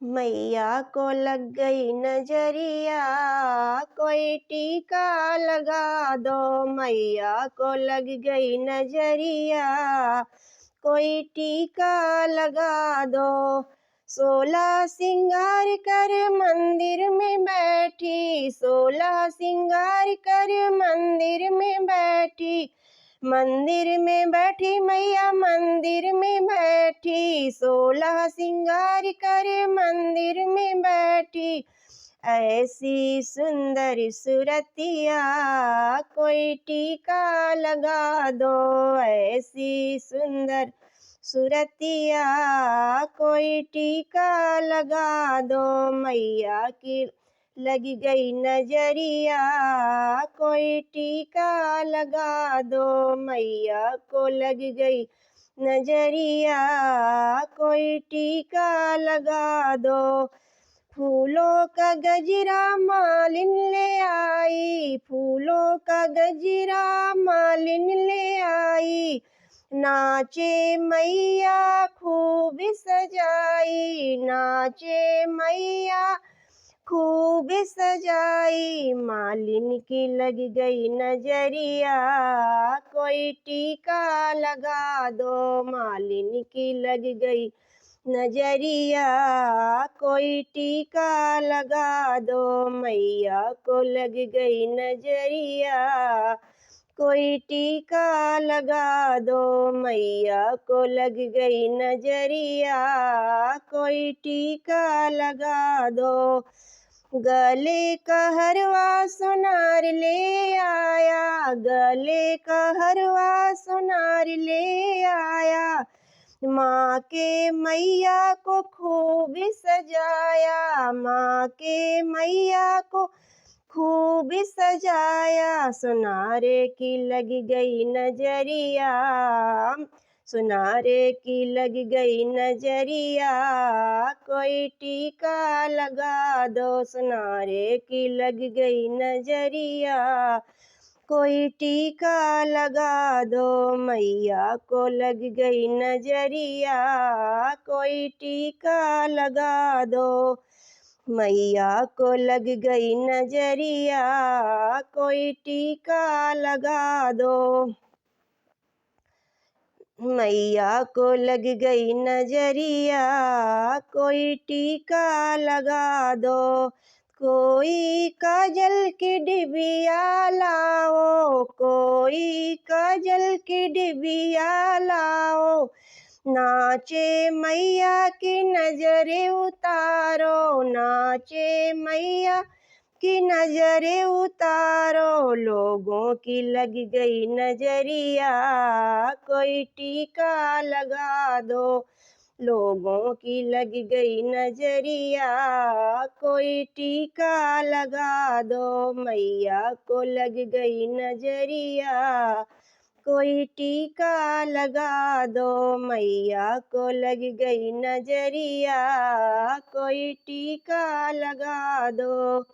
मैया को लग गई नजरिया, कोई टीका लगा दो। मैया को लग गई नजरिया, कोई टीका लगा दो। 16 सिंगार कर मंदिर में बैठी, 16 सिंगार कर मंदिर में बैठी। मंदिर में बैठी मैया मंदिर में बैठी, 16 सिंगार कर मंदिर में बैठी। ऐसी सुंदर सूरतिया, कोई टीका लगा दो। ऐसी सुंदर सूरतिया, कोई टीका लगा दो। मैया की लग गई नजरिया, कोई टीका लगा दो। मैया को लग गई नजरिया, कोई टीका लगा दो। फूलों का गजरा मालिन ले आई, फूलों का गजरा मालिन ले आई। नाचे मैया खूब सजाई, नाचे मैया खूब सजाई। मालिन की लग गई नजरिया, कोई टीका लगा दो। मालिन की लग गई नजरिया, कोई टीका लगा दो। मैया को लग गई नजरिया, कोई टीका लगा दो। मैया को लग गई नजरिया, कोई टीका लगा दो। गले का हरवा सुनार ले आया, गले का हरवा सुनार ले आया। माँ के मैया को खूब सजाया, माँ के मैया को खूब सजाया। सुनारे की लग गई नजरिया, सुनारे की लग गई नजरिया, कोई टीका लगा दो। सुनारे की लग गई नजरिया, कोई टीका लगा दो। मैया को लग गई नजरिया, कोई टीका लगा दो। मैया को लग गई नजरिया, कोई टीका लगा दो। मैया को लग गई नजरिया, कोई टीका लगा दो। कोई काजल की डिबिया लाओ, कोई काजल की डिबिया लाओ। नाचे मैया की नजरें उतारो, नाचे मैया की नजरें उतारो। लोगों की लग गई नजरिया, कोई टीका लगा दो। लोगों की लग गई नजरिया, कोई टीका लगा दो। मैया को लग गई नजरिया, कोई टीका लगा दो। मैया को लग गई नजरिया, कोई टीका लगा दो।